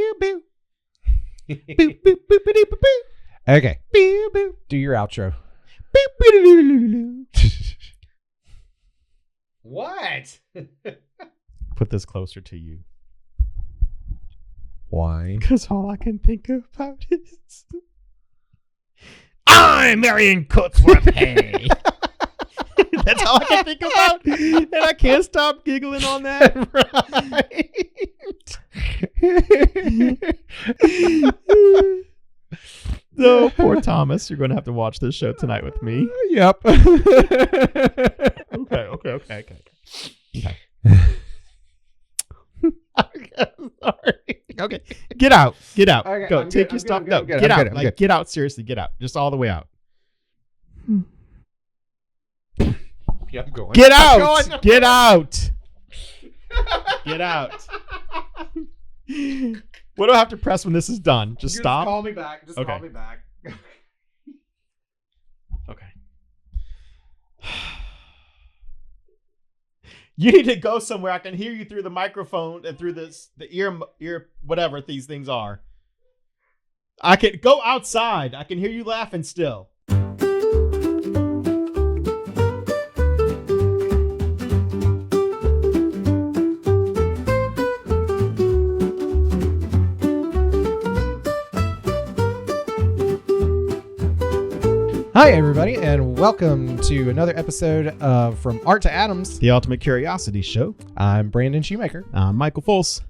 Boo boo. Boo boo boo boo boo boo. Okay. Boo boo. Do your outro. Boo boo. What? Put this closer to you. Why? Because all I can think about is I'm Marion Coatsworth. Hey. That's all I can think about. And I can't stop giggling on that. Right. So, poor Thomas, you're going to have to watch this show tonight with me. Yep. Okay. Sorry. Okay. Get out. Okay, Go. I'm Take good, your I'm stuff. good, No, I'm good, get I'm out. good, I'm Like, good. get out. Seriously, get out. Just all the way out. Yeah, I'm going. Get I'm out. going. Get out. Get out. What do I have to press when this is done? Just stop? Call me back. Just Okay. call me back. Okay. You need to go somewhere. I can hear you through the microphone and through the ear, whatever these things are. I can go outside. I can hear you laughing still. Hi, everybody, and welcome to another episode of From Art to Atoms. The Ultimate Curiosity Show. I'm Brandon Shoemaker, I'm Michael Fols.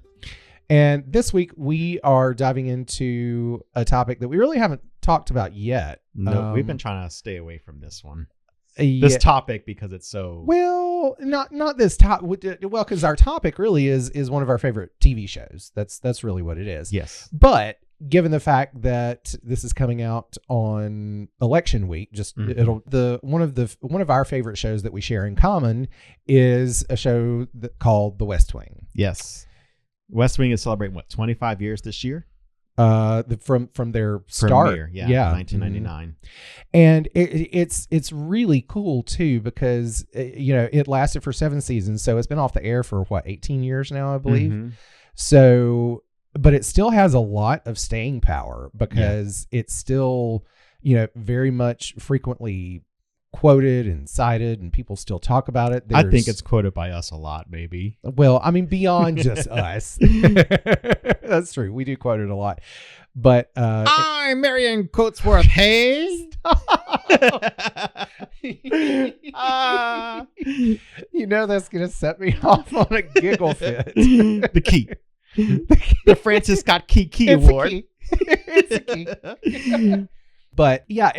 and this week we are diving into a topic that we really haven't talked about yet. No, we've been trying to stay away from this one. Yeah, This topic because it's so... well, not this topic. Well, because our topic really is one of our favorite TV shows. That's really what it is. Yes. But given the fact that this is coming out on election week, one of our favorite shows that we share in common is a show called The West Wing. Yes. West Wing is celebrating, 25 years this year? From their start. Premiere, yeah, 1999. And it's really cool too, because it lasted for 7 seasons, so it's been off the air for 18 years now, I believe. Mhm. So, but it still has a lot of staying power because it's still, very much frequently quoted and cited, and people still talk about it. I think it's quoted by us a lot, maybe. Well, I mean, beyond just us. That's true. We do quote it a lot. But I'm Marion Coatsworth Hayes. That's going to set me off on a giggle fit. The key. The Francis Scott Key Award. It's a key. But yeah,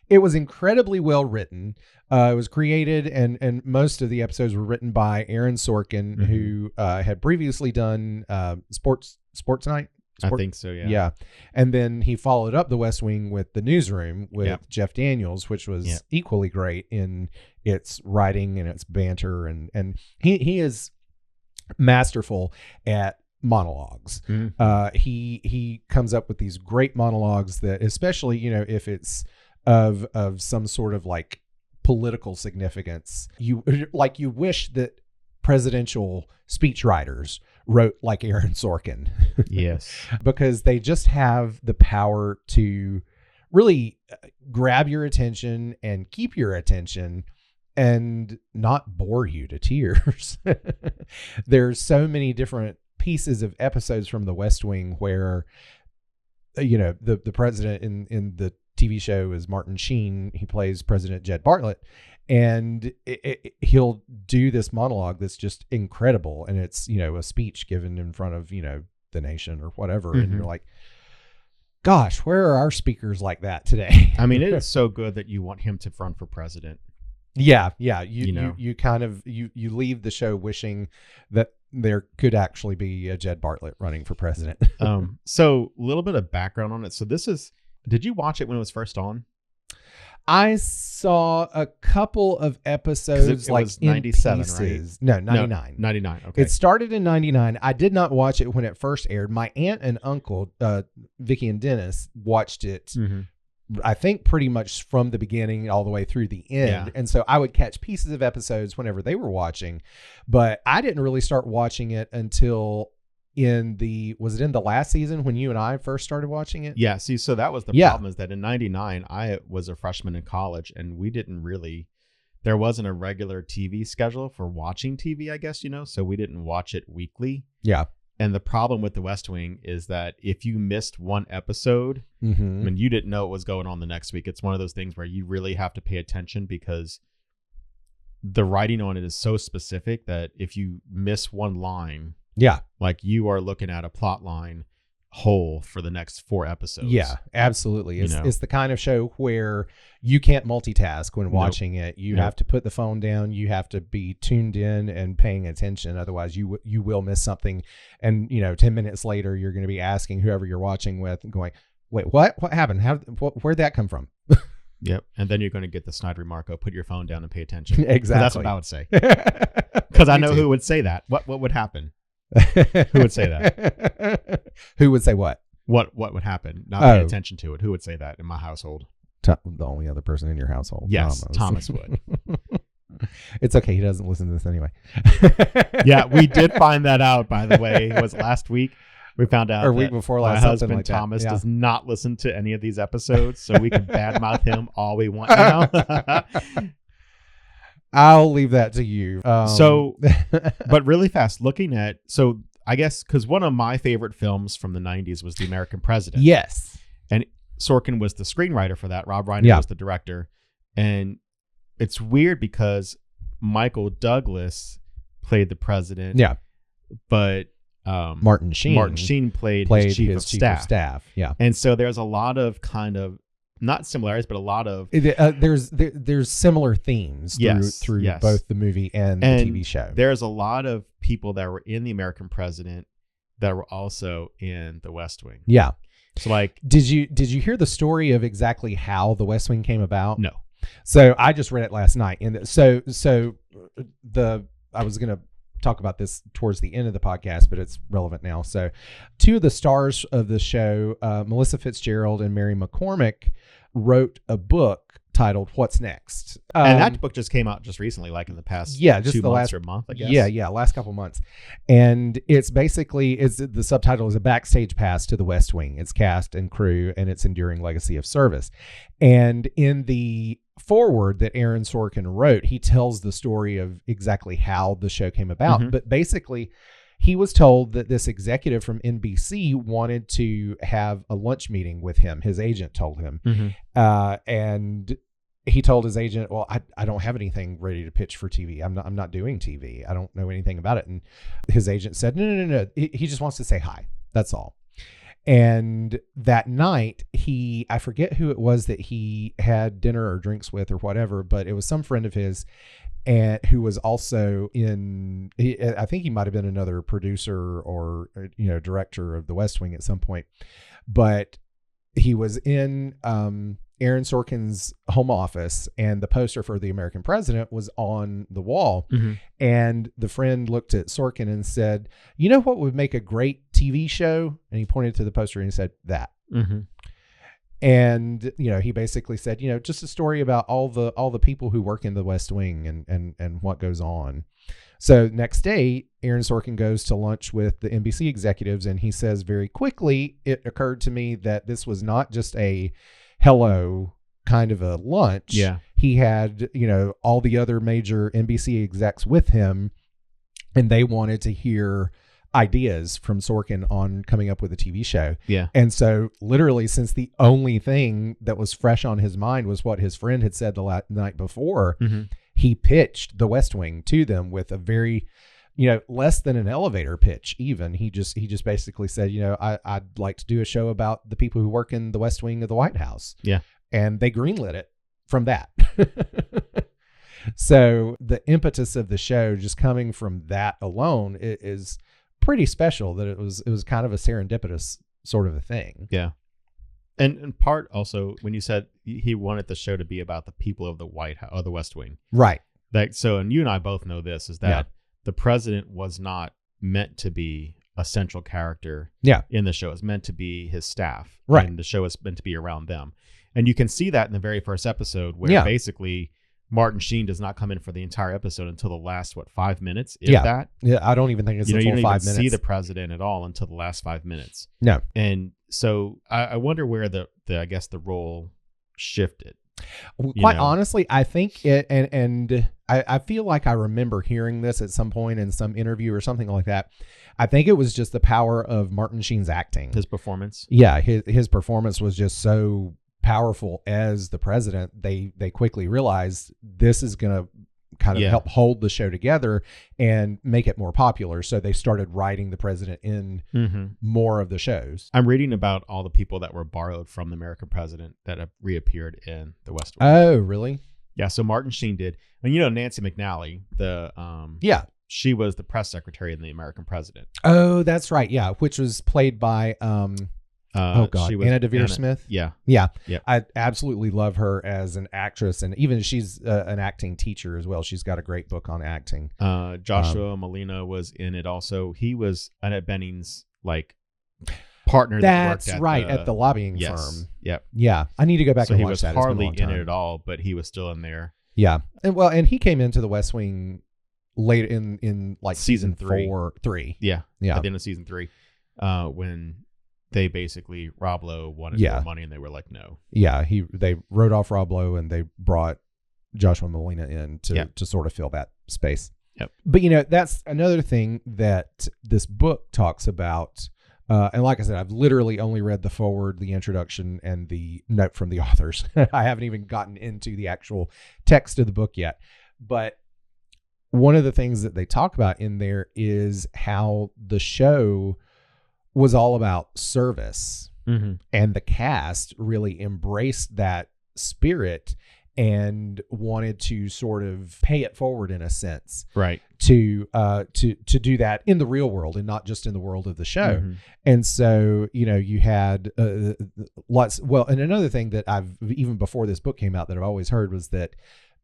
it was incredibly well written. It was created, and most of the episodes were written by Aaron Sorkin, who had previously done Sports Night. I think so, yeah. Yeah. And then he followed up The West Wing with The Newsroom with Jeff Daniels, which was equally great in its writing and its banter. And he is masterful at monologues. He comes up with these great monologues that, especially, if it's of some sort of like political significance, you wish that presidential speechwriters wrote like Aaron Sorkin. Yes. Because they just have the power to really grab your attention and keep your attention and not bore you to tears. There's so many different pieces of episodes from The West Wing where, the president in the TV show is Martin Sheen. He plays President Jed Bartlett, and he'll do this monologue that's just incredible. And it's, a speech given in front of, the nation or whatever. And you're like, gosh, where are our speakers like that today? I mean, it is so good that you want him to run for president. Yeah. You kind of leave the show wishing that there could actually be a Jed Bartlett running for president. So a little bit of background on it. So did you watch it when it was first on? I saw a couple of episodes, it like was 97, right? No, 99. 99. Okay. It started in 99. I did not watch it when it first aired. My aunt and uncle, Vicky and Dennis, watched it. I think pretty much from the beginning all the way through the end. Yeah. And so I would catch pieces of episodes whenever they were watching, but I didn't really start watching it until was it in the last season when you and I first started watching it? Yeah. See, so that was the problem, is that in 99, I was a freshman in college, and there wasn't a regular TV schedule for watching TV, I guess, so we didn't watch it weekly. Yeah. And the problem with The West Wing is that if you missed one episode, Mm-hmm. and you didn't know what was going on the next week, it's one of those things where you really have to pay attention, because the writing on it is so specific that if you miss one line, Yeah. like, you are looking at a plot line whole for the next 4 episodes. Yeah, absolutely. You know? It's the kind of show where you can't multitask when watching it. You Nope. have to put the phone down. You have to be tuned in and paying attention. Otherwise, you will miss something. And 10 minutes later, you're going to be asking whoever you're watching with, and going, "Wait, what? What happened? Where'd that come from?" Yep. And then you're going to get the snide remark, "Oh, put your phone down and pay attention." Exactly. That's what I would say, because I Me know too. who would say that. What would happen? Who would say that? Who would say what? What would happen? Not paying Oh. attention to it. Who would say that in my household? The only other person in your household. Yes, Thomas would. It's okay. He doesn't listen to this anyway. Yeah, we did find that out, by the way. It was last week. We found out Or week that before my last, something husband like that. Thomas Yeah. does not listen to any of these episodes, so we can badmouth him all we want now. I'll leave that to you. But really fast, I guess, because one of my favorite films from the 90s was The American President. yes. And Sorkin was the screenwriter for that. Rob Reiner Yeah. was the director. And it's weird because Michael Douglas played the president. Yeah. But Martin Sheen played his chief of staff. Yeah. And so there's a lot of kind of, not similarities, but a lot of... There's similar themes through Yes. both the movie and the TV show. There's a lot of people that were in The American President that were also in The West Wing. Yeah. So, like... Did you hear the story of exactly how the West Wing came about? No. So I just read it last night. And I was going to talk about this towards the end of the podcast, but it's relevant now. So 2 of the stars of the show, Melissa Fitzgerald and Mary McCormick, wrote a book titled What's Next? And that book just came out just recently, like in the past just 2 the months last or a month, I guess. Yeah, last couple months. And it's basically, the subtitle is A Backstage Pass to the West Wing. It's cast and crew and its enduring legacy of service. And in the foreword that Aaron Sorkin wrote, he tells the story of exactly how the show came about. Mhm. But basically, he was told that this executive from NBC wanted to have a lunch meeting with him. His agent told him. Mhm. And he told his agent, "Well, I don't have anything ready to pitch for TV. I'm not doing TV. I don't know anything about it." And his agent said, No. He just wants to say hi. That's all. And that night, I forget who it was that he had dinner or drinks with or whatever, but it was some friend of his, and who was also I think he might have been another producer or director of The West Wing at some point, but he was in Aaron Sorkin's home office, and the poster for The American President was on the wall. Mm-hmm. And the friend looked at Sorkin and said, "You know what would make a great TV show?" And he pointed to the poster and he said, "That." Mm-hmm. And, he basically said, just a story about all the people who work in the West Wing and what goes on. So next day, Aaron Sorkin goes to lunch with the NBC executives, and he says, very quickly, it occurred to me that this was not just a hello kind of a lunch. Yeah. He had, all the other major NBC execs with him, and they wanted to hear ideas from Sorkin on coming up with a TV show. Yeah. And so literally, since the only thing that was fresh on his mind was what his friend had said the night before, Mm-hmm. he pitched The West Wing to them with a very, less than an elevator pitch even. He just basically said, I'd like to do a show about the people who work in the West Wing of the White House. Yeah. And they greenlit it from that. So the impetus of the show just coming from that alone is pretty special, that it was kind of a serendipitous sort of a thing. Yeah. And part also, when you said he wanted the show to be about the people of the White House or the West Wing. Right. And you and I both know this, is that the president was not meant to be a central character in the show. It's meant to be his staff. Right. And the show is meant to be around them. And you can see that in the very first episode, where basically Martin Sheen does not come in for the entire episode until the last 5 minutes, if Yeah. that. Yeah, I don't even think it's You a know, you full don't 5 even minutes. see the president at all until the last 5 minutes. No. And so I wonder where the I guess the role shifted. Quite honestly, I think it, and I feel like I remember hearing this at some point in some interview or something like that. I think it was just the power of Martin Sheen's acting. His performance. Yeah, his performance was just so powerful as the president. They quickly realized this is going to kind of help hold the show together and make it more popular. So they started writing the president in more of the shows. I'm reading about all the people that were borrowed from the American president that have reappeared in the West Wing. Oh, really? Yeah. So Martin Sheen did. And Nancy McNally, she was the press secretary in the American president. Oh, that's right. Yeah. Which was played by, Anna Deavere Smith. Yeah. I absolutely love her as an actress, and even she's an acting teacher as well. She's got a great book on acting. Joshua Molina was in it also. He was Annette Bening's partner. That's at the lobbying firm. Yep. Yeah, I need to go back and watch that. He was hardly in it at all, but he was still in there. Yeah, and he came into the West Wing late in season 3. Yeah. At the end of season 3, when they basically Rob Lowe wanted more money and they were like, no. Yeah, they wrote off Rob Lowe and they brought Joshua Molina in to sort of fill that space. Yep. But that's another thing that this book talks about. And like I said, I've literally only read the foreword, the introduction, and the note from the authors. I haven't even gotten into the actual text of the book yet. But one of the things that they talk about in there is how the show was all about service, and the cast really embraced that spirit and wanted to sort of pay it forward in a sense, right? To do that in the real world and not just in the world of the show. And so you had lots. Well, and another thing that I've even before this book came out that I've always heard was that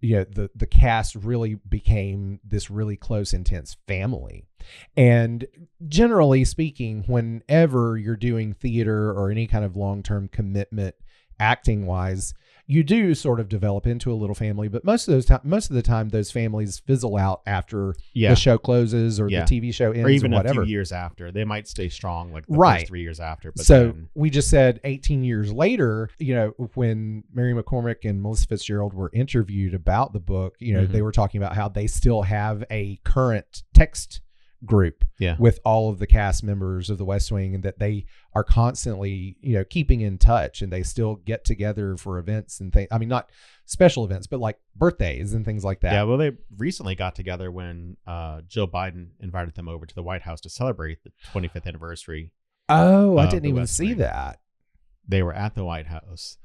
the cast really became this really close, intense family. And generally speaking, whenever you're doing theater or any kind of long-term commitment acting wise, you do sort of develop into a little family, but most of the time those families fizzle out after the show closes or the TV show ends, or even whatever. A few years after. They might stay strong the first 3 years after. But so we just said 18 years later, when Mary McCormick and Melissa Fitzgerald were interviewed about the book, they were talking about how they still have a current text group with all of the cast members of the West Wing, and that they are constantly keeping in touch, and they still get together for events and things. I mean, not special events, but like birthdays and things like that. Yeah, well, they recently got together when Jill Biden invited them over to the White House to celebrate the 25th anniversary. Oh, I didn't even see that. They were at the White House.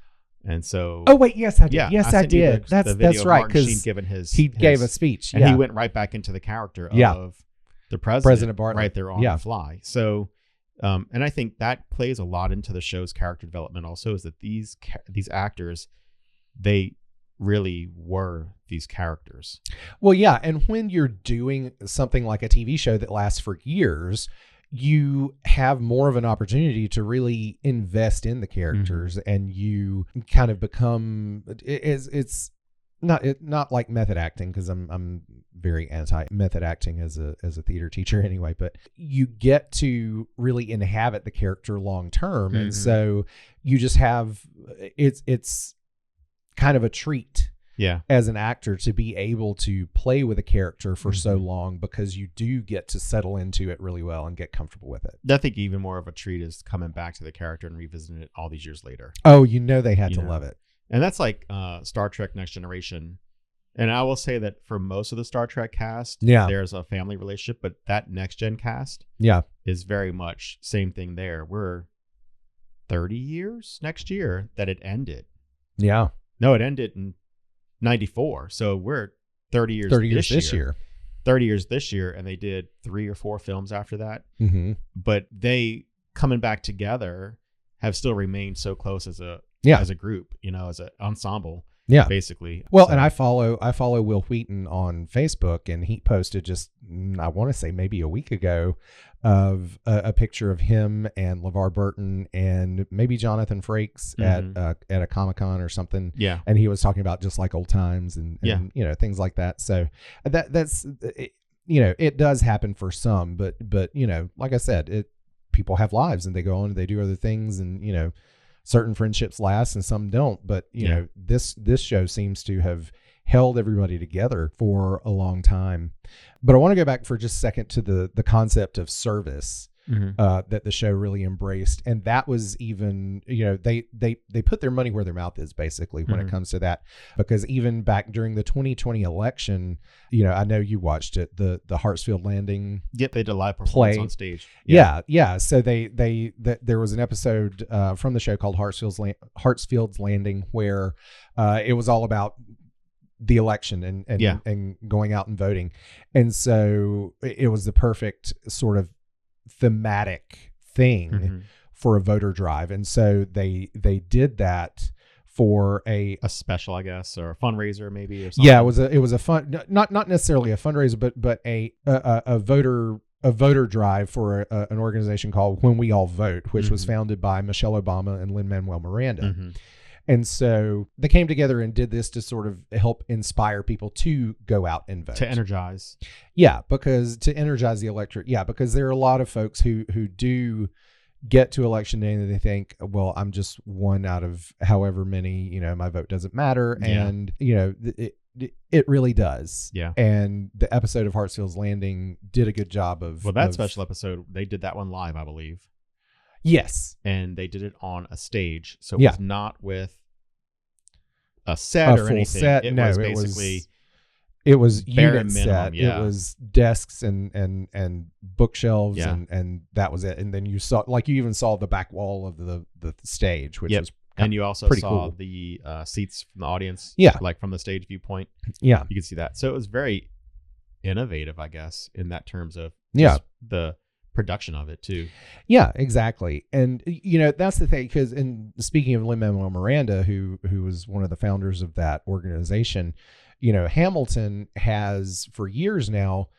And so, oh wait, yes, I did. Yes, I did. That's right, because he gave a speech, and he went right back into the character of the President Bartlett, right there on the fly. So, and I think that plays a lot into the show's character development. Also, is that these actors, they really were these characters. Well, yeah, and when you're doing something like a TV show that lasts for years, you have more of an opportunity to really invest in the characters, and you kind of become it's not like method acting, because I'm very anti method acting as a theater teacher anyway, but you get to really inhabit the character long term, and so you just have it's kind of a treat as an actor to be able to play with a character for so long, because you do get to settle into it really well and get comfortable with it. I think even more of a treat is coming back to the character and revisiting it all these years later. Oh, they had to love it. And that's like Star Trek Next Generation. And I will say that for most of the Star Trek cast, there's a family relationship, but that Next Gen cast is very much same thing there. We're 30 years next year that it ended. Yeah. No, it ended in 94. So we're 30 years this year. 30 years this year, and they did 3 or 4 films after that. But they, coming back together, have still remained so close as a group, as an ensemble. Yeah. Basically. Well, and I follow Will Wheaton on Facebook, and he posted just, I want to say maybe a week ago, of a picture of him and LeVar Burton and maybe Jonathan Frakes at a Comic-Con or something. Yeah. And he was talking about just like old times and you know, things like that. So that's you know, it does happen for some, but you know, like I said, people have lives and they go on and they do other things, and you know, certain friendships last and some don't. But you know, this show seems to have held everybody together for a long time. But I want to go back for just a second to the concept of service that the show really embraced. And that was even, you know, they put their money where their mouth is, basically, when it comes to that. Because even back during the 2020 election, you know, I know you watched it, the Hartsfield Landing. Yep, they did a live performance on stage. Yeah. So there was an episode from the show called Hartsfield's Landing where it was all about the election and going out and voting. And so it was the perfect sort of thematic thing for a voter drive. And so they did that for a special, I guess, or a fundraiser maybe, or something. Yeah, it was a fun, not necessarily a fundraiser, but a voter drive for an organization called When We All Vote, which was founded by Michelle Obama and Lin-Manuel Miranda. And so they came together and did this to sort of help inspire people to go out and vote. To energize. Yeah, to energize the electorate. Yeah, because there are a lot of folks who do get to election day and they think, well, I'm just one out of however many, you know, my vote doesn't matter. Yeah. And, you know, it really does. Yeah. And the episode of Hartsfield's Landing did a good job of... Well, that special episode, they did that one live, I believe. Yes. And they did it on a stage. So it was not with a set or anything. Set. It was basically it was bare unit minimum. Set. It was desks and bookshelves and that was it. And then you even saw the back wall of the stage, which was and you also saw cool. The seats from the audience. Yeah. Like from the stage viewpoint. Yeah. You can see that. So it was very innovative, I guess, in that terms of the production of it too. Yeah, exactly. And you know, that's the thing, because in speaking of Lin-Manuel Miranda, who was one of the founders of that organization, you know, Hamilton has for years now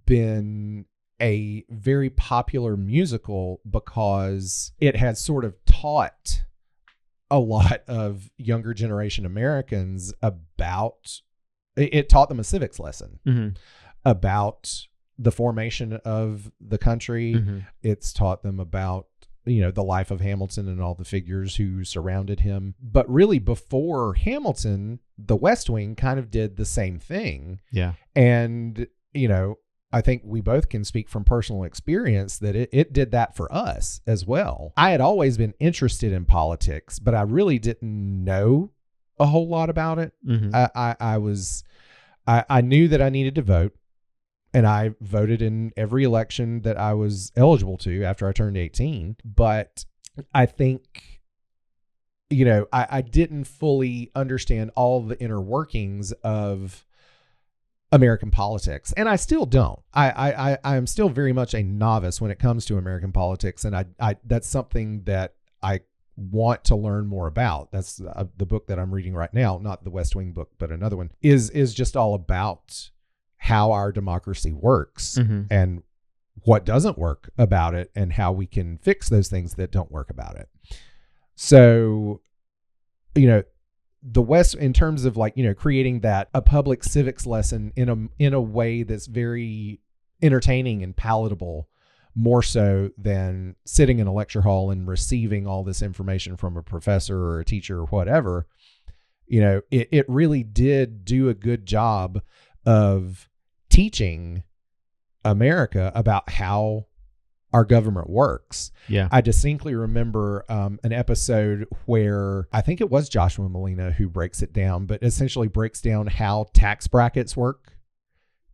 been a very popular musical because it has sort of taught a lot of younger generation Americans about, it taught them a civics lesson about the formation of the country. It's taught them about, you know, the life of Hamilton and all the figures who surrounded him. But really, before Hamilton, the West Wing kind of did the same thing. Yeah. And, you know, I think we both can speak from personal experience that it did that for us as well. I had always been interested in politics, but I really didn't know a whole lot about it. I knew that I needed to vote. And I voted in every election that I was eligible to after I turned 18. But I think, you know, I didn't fully understand all the inner workings of American politics. And I still don't. I am still very much a novice when it comes to American politics. And I that's something that I want to learn more about. That's the book that I'm reading right now, not the West Wing book, but another one, is just all about how our democracy works and what doesn't work about it and how we can fix those things that don't work about it. So, you know, the West, in terms of like, you know, creating a public civics lesson in a way that's very entertaining and palatable, more so than sitting in a lecture hall and receiving all this information from a professor or a teacher or whatever, you know, it really did do a good job of teaching America about how our government works. Yeah. I distinctly remember an episode where I think it was Joshua Molina who breaks it down, but essentially breaks down how tax brackets work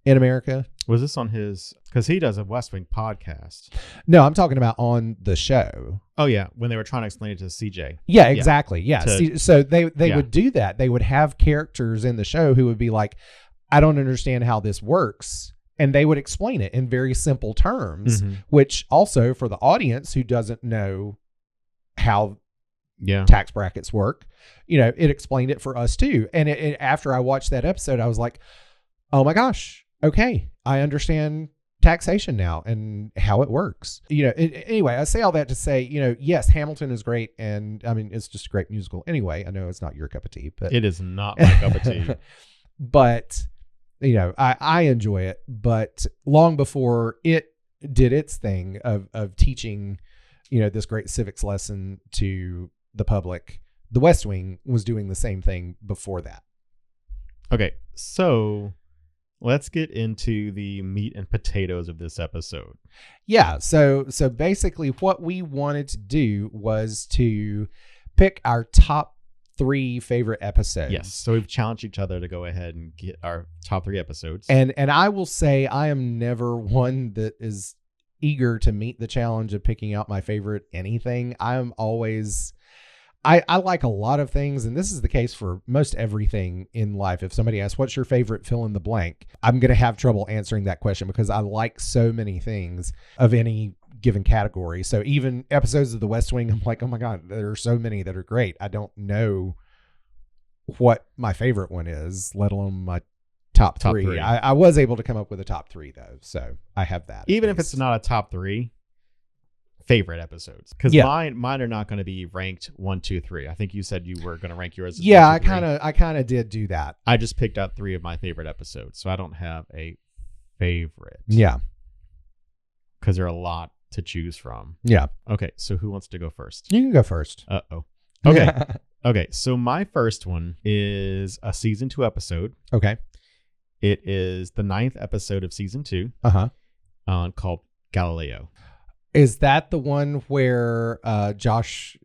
in America. Was this on his, because he does a West Wing podcast? No, I'm talking about on the show. Oh yeah, when they were trying to explain it to CJ. Yeah, exactly. Yeah. So they would do that. They would have characters in the show who would be like, I don't understand how this works. And they would explain it in very simple terms, which also for the audience who doesn't know how tax brackets work. It explained it for us too. And after I watched that episode, I was like, oh my gosh, okay, I understand taxation now and how it works. Anyway, I say all that to say, yes, Hamilton is great. And I mean, it's just a great musical. Anyway, I know it's not your cup of tea, but it is not my cup of tea. But, I enjoy it. But long before it did its thing of teaching, this great civics lesson to the public, The West Wing was doing the same thing before that. Okay, so let's get into the meat and potatoes of this episode. Yeah, so basically what we wanted to do was to pick our top 3 favorite episodes. Yes, so we've challenged each other to go ahead and get our top 3 episodes. And I will say I am never one that is eager to meet the challenge of picking out my favorite anything. I'm always... I like a lot of things, and this is the case for most everything in life. If somebody asks, what's your favorite fill in the blank? I'm going to have trouble answering that question because I like so many things of any given category. So even episodes of The West Wing, I'm like, oh my God, there are so many that are great. I don't know what my favorite one is, let alone my top three. I was able to come up with a top 3 though. So I have that. Even if it's not a top 3, favorite episodes, because mine are not going to be ranked 1, 2, 3. I think you said you were going to rank yours as I kind of did do that. I just picked out 3 of my favorite episodes, so I don't have a favorite. Because there are a lot to choose from. Okay, so who wants to go first? You can go first. Okay. Okay, so my first one is a season 2 episode. Okay. It is the 9th episode of season 2. Called Galileo. Is that the one where Josh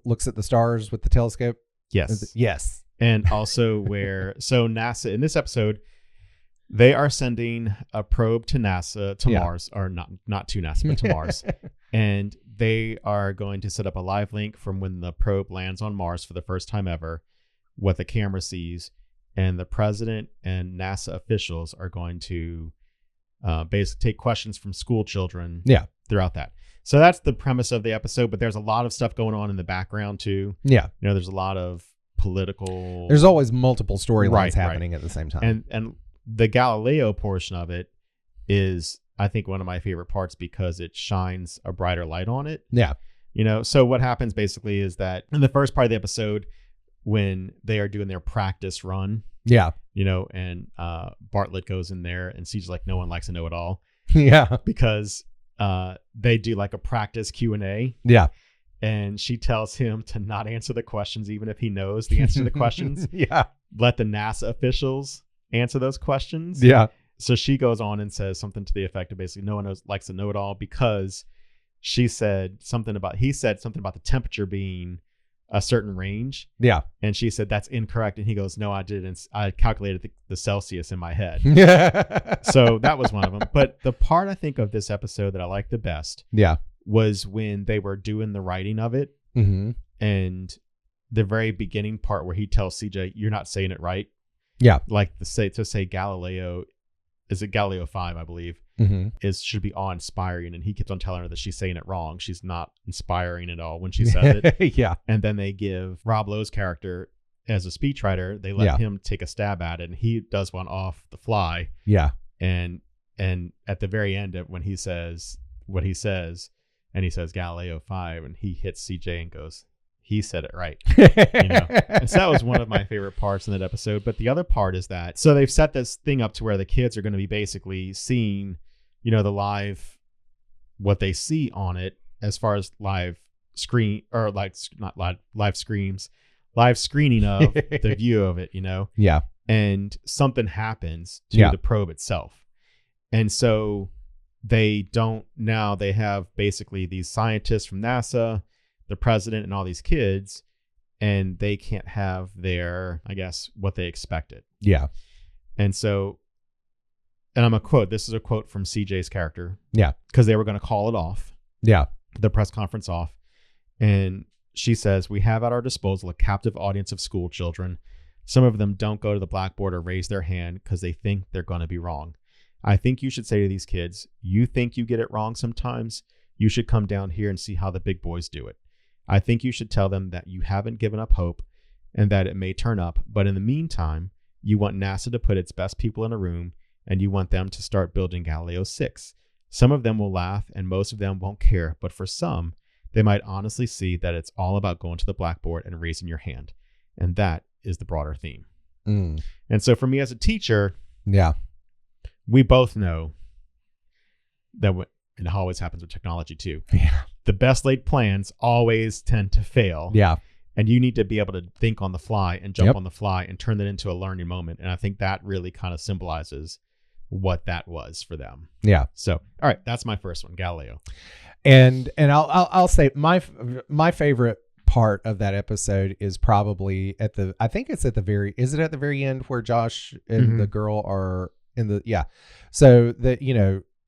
looks at the stars with the telescope? Yes. Yes. And also where, so NASA, in this episode, they are sending a probe to NASA, to Mars, or not to NASA, but to Mars. And they are going to set up a live link from when the probe lands on Mars for the first time ever, what the camera sees. And the president and NASA officials are going to basically take questions from school children throughout that. So that's the premise of the episode, but there's a lot of stuff going on in the background too. There's a lot of political... There's always multiple storylines happening at the same time. And the Galileo portion of it is, I think, one of my favorite parts because it shines a brighter light on it. So what happens basically is that in the first part of the episode, when they are doing their practice run, and Bartlett goes in there and sees like no one likes to know it all. Because they do like a practice Q&A. And she tells him to not answer the questions, even if he knows the answer to the questions. Let the NASA officials answer those questions. So she goes on and says something to the effect of basically no one likes to know it all because he said something about the temperature being a certain range. And she said, that's incorrect. And he goes, no, I didn't. I calculated the Celsius in my head. So that was one of them. But the part I think of this episode that I like the best was when they were doing the writing of it. And the very beginning part where he tells CJ, you're not saying it right. Like to say Galileo, is it Galileo 5, I believe, should be awe-inspiring, and he keeps on telling her that she's saying it wrong. She's not inspiring at all when she says it. And then they give Rob Lowe's character as a speechwriter, they let him take a stab at it, and he does one off the fly. And at the very end of when he says what he says, and he says Galileo 5, and he hits CJ and goes, he said it right. And so that was one of my favorite parts in that episode. But the other part is that, so they've set this thing up to where the kids are going to be basically seeing, the live, what they see on it as far as live screen, or like not live screens, live screening of the view of it, and something happens to the probe itself. And so they have basically these scientists from NASA, the president, and all these kids, and they can't have their, I guess, what they expected. And so, and this is a quote from CJ's character. Because they were going to call it off. The press conference off. And she says, we have at our disposal a captive audience of school children. Some of them don't go to the blackboard or raise their hand because they think they're going to be wrong. I think you should say to these kids, you think you get it wrong sometimes? You should come down here and see how the big boys do it. I think you should tell them that you haven't given up hope and that it may turn up, but in the meantime, you want NASA to put its best people in a room and you want them to start building Galileo 6. Some of them will laugh and most of them won't care, but for some, they might honestly see that it's all about going to the blackboard and raising your hand. And that is the broader theme. And so for me as a teacher, we both know that and it always happens with technology too. The best laid plans always tend to fail. And you need to be able to think on the fly and jump on the fly and turn that into a learning moment. And I think that really kind of symbolizes what that was for them. So, all right, that's my first one, Galileo. And I'll say my favorite part of that episode is probably at the very end where Josh and the girl are in the so that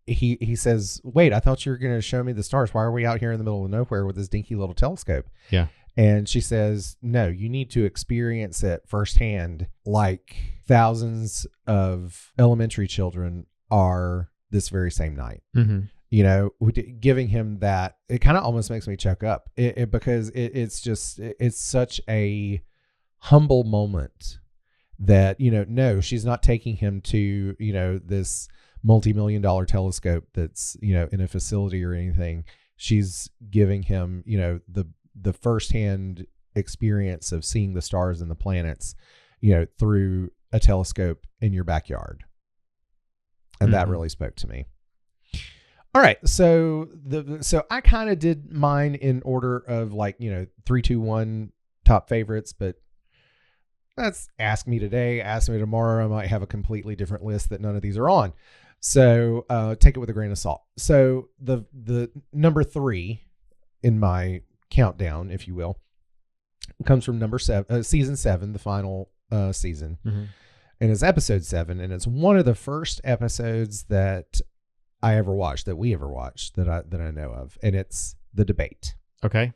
he says, wait, I thought you were going to show me the stars. Why are we out here in the middle of nowhere with this dinky little telescope? And she says, no, you need to experience it firsthand, like thousands of elementary children are this very same night. Giving him that, it kind of almost makes me choke up because it's such a humble moment that, no, she's not taking him to, this multi-million-dollar telescope that's, in a facility or anything. She's giving him, the firsthand experience of seeing the stars and the planets, through a telescope in your backyard. And that really spoke to me. All right. So I kind of did mine in order of 3, 2, 1 top favorites, but that's ask me today, ask me tomorrow. I might have a completely different list that none of these are on. So take it with a grain of salt. So the number 3 in my countdown, if you will, comes from season 7, the final season, and it's episode 7, and it's one of the first episodes that I ever watched, that we ever watched, that I know of, and it's the debate. Okay.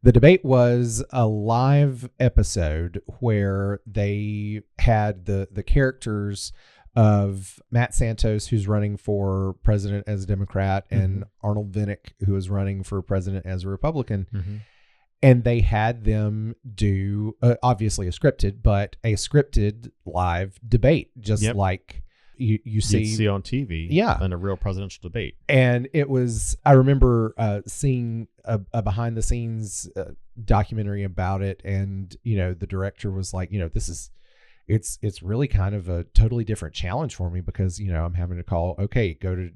The debate was a live episode where they had the characters of Matt Santos, who's running for president as a Democrat, and Arnold Vinnick, who is running for president as a Republican. And they had them do, obviously a scripted live debate, just like you see on TV in a real presidential debate. And it was, I remember seeing a behind the scenes documentary about it. And, the director was like, it's really kind of a totally different challenge for me because, I'm having to call, okay, go to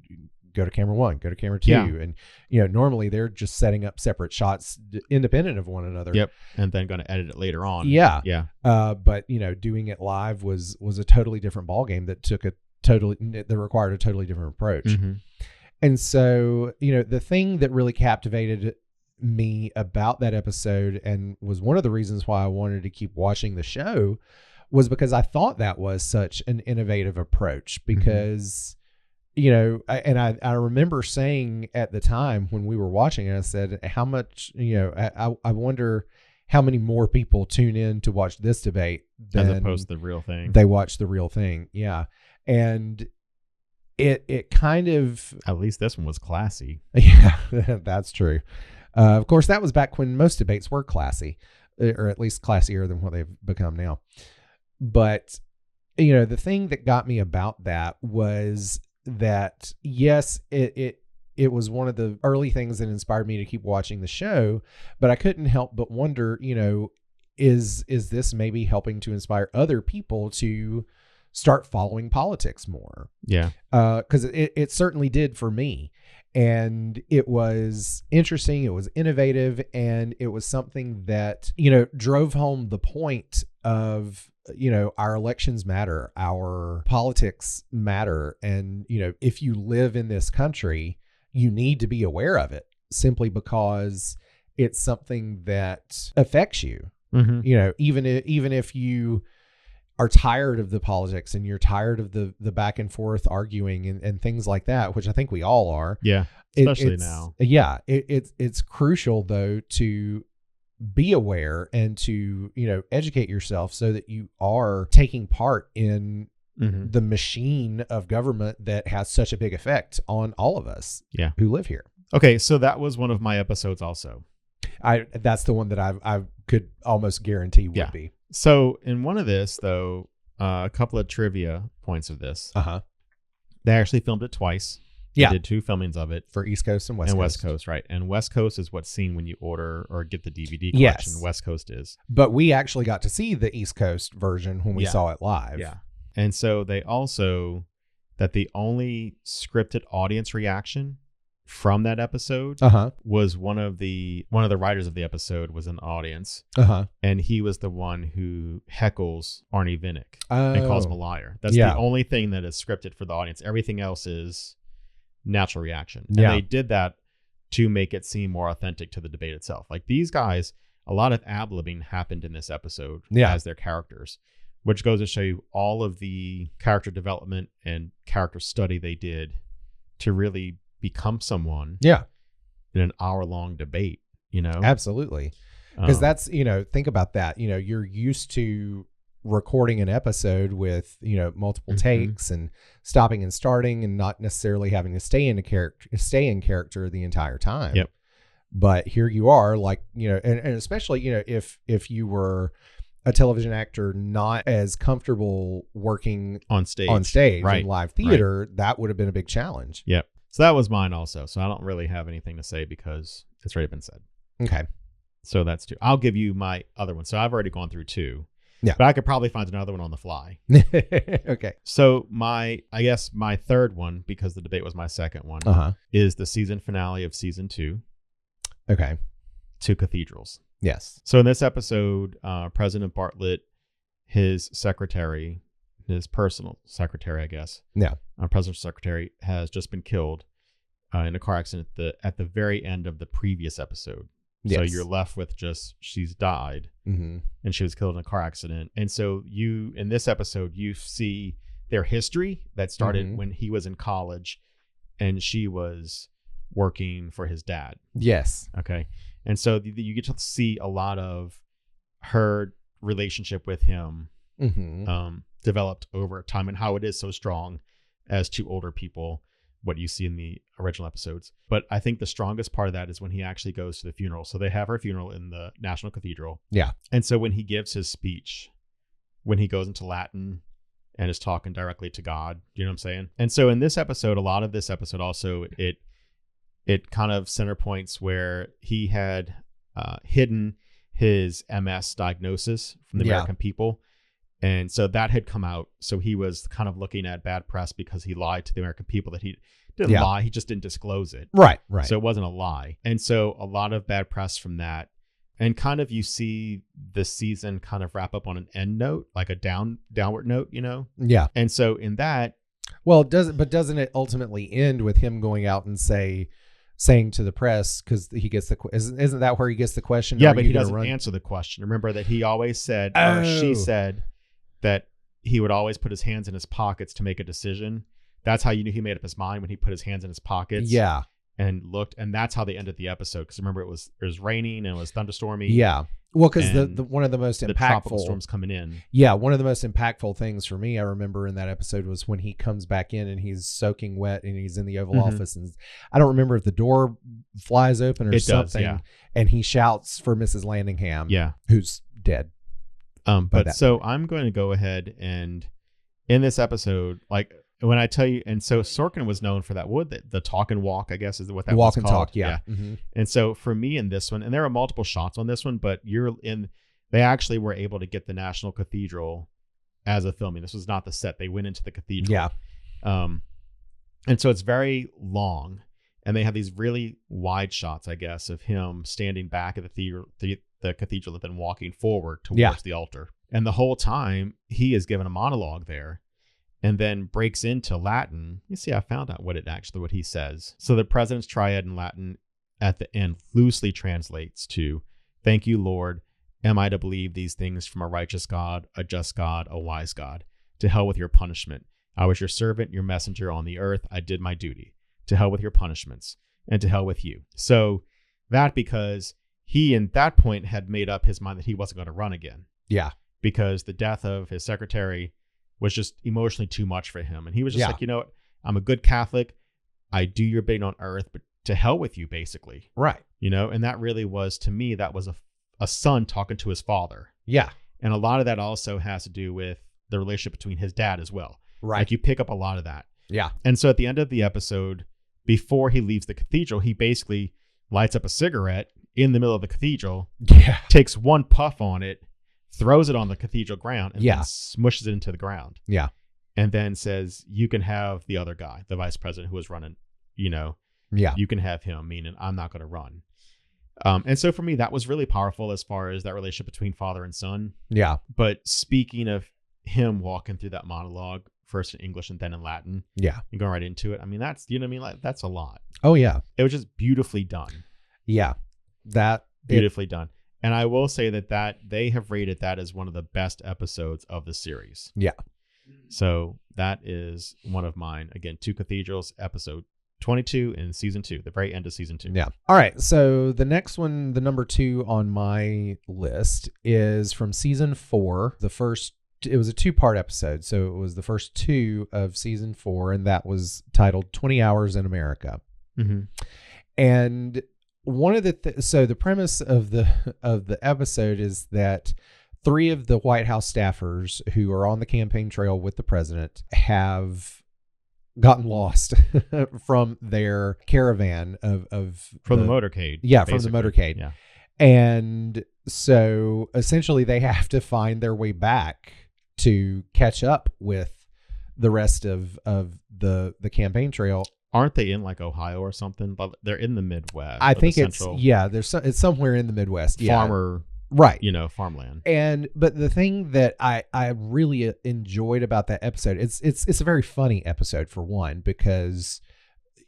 camera 1, go to camera 2. And, normally they're just setting up separate shots independent of one another. And then going to edit it later on. But, doing it live was a totally different ballgame that required a totally different approach. And so, the thing that really captivated me about that episode and was one of the reasons why I wanted to keep watching the show was because I thought that was such an innovative approach because, I remember saying at the time when we were watching it, I said, how much, I wonder how many more people tune in to watch this debate as opposed to the real thing. They watch the real thing. Yeah. And it kind of, at least this one was classy. Yeah, that's true. Of course, that was back when most debates were classy, or at least classier than what they've become now. But, the thing that got me about that was that, yes, it was one of the early things that inspired me to keep watching the show, but I couldn't help but wonder, is this maybe helping to inspire other people to start following politics more? Yeah. Because it certainly did for me. And it was interesting. It was innovative. And it was something that, drove home the point of, our elections matter, our politics matter. And, if you live in this country, you need to be aware of it simply because it's something that affects you. Even if you are tired of the politics and you're tired of the back and forth arguing and things like that, which I think we all are. Yeah. Especially now. Yeah. It's crucial though to be aware and to, educate yourself so that you are taking part in the machine of government that has such a big effect on all of us who live here. Okay. So that was one of my episodes also. That's the one that I could almost guarantee would be. So in one of this though, a couple of trivia points of this. They actually filmed it twice. They did 2 filmings of it for East Coast and West Coast. West Coast, right? And West Coast is what's seen when you order or get the DVD collection. Yes. West Coast is. But we actually got to see the East Coast version when we saw it live. Yeah. And so they also that the only scripted audience reaction from that episode was one of the writers of the episode was an audience, and he was the one who heckles Arnie Vinnick and calls him a liar. That's the only thing that is scripted for the audience. Everything else is natural reaction, and they did that to make it seem more authentic to the debate itself. Like these guys, a lot of ad-libbing happened in this episode as their characters, which goes to show you all of the character development and character study they did to really become someone in an hour-long debate, absolutely, because that's think about that, you're used to recording an episode with multiple takes and stopping and starting and not necessarily having to stay in character the entire time. But here you are, like and especially if you were a television actor not as comfortable working on stage in live theater, that would have been a big challenge. So that was mine also. So I don't really have anything to say because it's already been said. Okay. So that's 2. I'll give you my other one. So I've already gone through 2. Yeah. But I could probably find another one on the fly. Okay. So my third one, because the debate was my second one, is the season finale of season 2. Okay. 2 Cathedrals. Yes. So in this episode, President Bartlett, his secretary, his personal secretary, I guess. President's secretary has just been killed in a car accident at the very end of the previous episode. So you're left with just she's died and she was killed in a car accident. And so in this episode, you see their history that started when he was in college and she was working for his dad. Yes. Okay. And so you get to see a lot of her relationship with him developed over time and how it is so strong as 2 older people, what you see in the original episodes. But I think the strongest part of that is when he actually goes to the funeral. So they have her funeral in the National Cathedral. Yeah. And so when he gives his speech, when he goes into Latin and is talking directly to God, you know what I'm saying? And so in this episode, a lot of this episode also, it kind of center points where he had hidden his MS diagnosis from the American people. And so that had come out. So he was kind of looking at bad press because he lied to the American people. That he didn't lie. He just didn't disclose it. Right. So it wasn't a lie. And so a lot of bad press from that. And kind of you see the season kind of wrap up on an end note, like a downward note, Yeah. And so in that. Well, doesn't it ultimately end with him going out and saying to the press, because he gets isn't that where he gets the question? Yeah, but he doesn't answer the question. Remember that he always said, or she said, that he would always put his hands in his pockets to make a decision. That's how you knew he made up his mind, when he put his hands in his pockets. Yeah. And looked, and that's how they ended the episode. Because remember, it was raining and it was thunderstormy. Yeah. Well, because the one of the most impactful tropical storms coming in. Yeah, one of the most impactful things for me, I remember in that episode, was when he comes back in and he's soaking wet and he's in the Oval Office, and I don't remember if the door flies open or something, and he shouts for Mrs. Landingham, who's dead. But so I'm going to go ahead and in this episode, like when I tell you, and so Sorkin was known for that. The talk and walk, I guess, is what that was called. Walk and talk, yeah. And so for me in this one, and there are multiple shots on this one, but they actually were able to get the National Cathedral as a filming. This was not the set. They went into the cathedral. Yeah. And so it's very long, and they have these really wide shots, I guess, of him standing back at the cathedral and then walking forward towards the altar. And the whole time he is given a monologue there and then breaks into Latin. You see, I found out what he says. So the President's Triad in Latin at the end loosely translates to, "Thank you, Lord. Am I to believe these things from a righteous God, a just God, a wise God? To hell with your punishment. I was your servant, your messenger on the earth. I did my duty. To hell with your punishments, and to hell with you." So that because he, in that point, had made up his mind that he wasn't going to run again. Yeah. Because the death of his secretary was just emotionally too much for him. And he was just like, you know what? I'm a good Catholic. I do your bidding on earth, but to hell with you, basically. Right. And that really was, to me, that was a son talking to his father. Yeah. And a lot of that also has to do with the relationship between his dad as well. Right. Like you pick up a lot of that. Yeah. And so at the end of the episode, before he leaves the cathedral, he basically lights up a cigarette in the middle of the cathedral, takes one puff on it, throws it on the cathedral ground, and then smushes it into the ground. Yeah. And then says, you can have the other guy, the vice president who was running, you can have him, meaning I'm not going to run. And so for me, that was really powerful as far as that relationship between father and son. Yeah. But speaking of him walking through that monologue, first in English and then in Latin. Yeah. And going right into it. I mean, that's, like, that's a lot. Oh, yeah. It was just beautifully done. Yeah. Beautifully done. And I will say that they have rated that as one of the best episodes of the series. Yeah. So that is one of mine. Again, Two Cathedrals, episode 22 in season 2, the very end of season 2. Yeah. All right. So the next one, the number 2 on my list, is from season 4. It was a 2-part episode. So it was the first 2 of season 4, and that was titled 20 Hours in America. Mm-hmm. And one of so the premise of the episode is that 3 of the White House staffers who are on the campaign trail with the president have gotten lost from their caravan of the motorcade. Yeah, basically. From the motorcade. Yeah. And so essentially they have to find their way back to catch up with the rest of the campaign trail. Aren't they in like Ohio or something? But they're in the Midwest. I think it's somewhere in the Midwest. Yeah. Farmer, right? Farmland. But the thing that I really enjoyed about that episode, it's a very funny episode, for one, because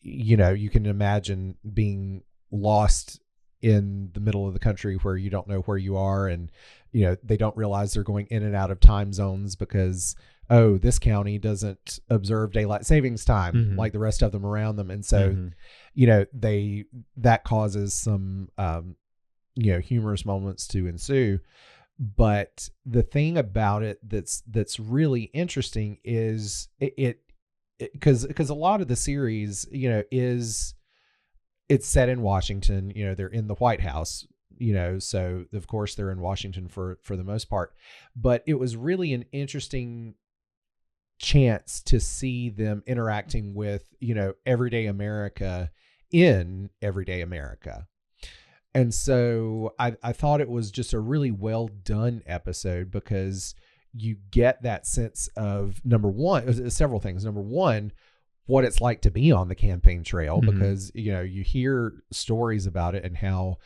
you can imagine being lost in the middle of the country where you don't know where you are, and they don't realize they're going in and out of time zones because this county doesn't observe daylight savings time like the rest of them around them, and so that causes some humorous moments to ensue. But the thing about it that's really interesting is because a lot of the series it's set in Washington. They're in the White House, so of course they're in Washington for the most part. But it was really an interesting chance to see them interacting with, everyday America in everyday America. And so I thought it was just a really well done episode, because you get that sense of, number one, several things. Number one, what it's like to be on the campaign trail, because you hear stories about it and how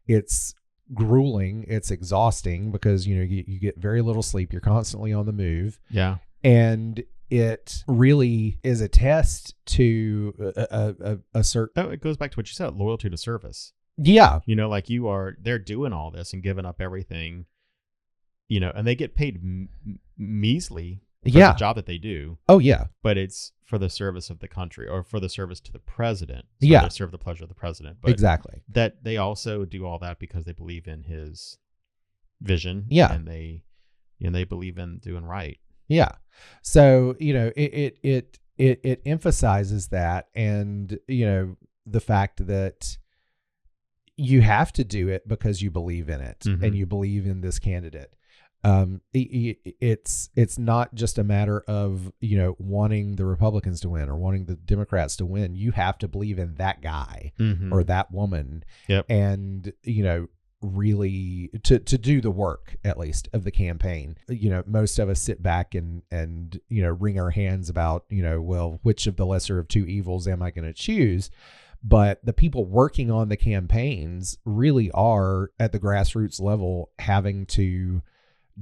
it's grueling, it's exhausting, because you get very little sleep, you're constantly on the move. Yeah. And it really is a test to a certain. It goes back to what you said, loyalty to service. Yeah. Like they're doing all this and giving up everything, and they get paid measly for the job that they do. Oh, yeah. But it's for the service of the country, or for the service to the president. So yeah. They serve the pleasure of the president. But exactly. That they also do all that because they believe in his vision. Yeah. And they believe in doing right. Yeah. So, it emphasizes that, and, the fact that you have to do it because you believe in it, and you believe in this candidate. It's not just a matter of, wanting the Republicans to win or wanting the Democrats to win. You have to believe in that guy or that woman. Yep. And, really to do the work, at least, of the campaign. Most of us sit back and wring our hands about, well, which of the lesser of two evils am I going to choose? But the people working on the campaigns really are, at the grassroots level, having to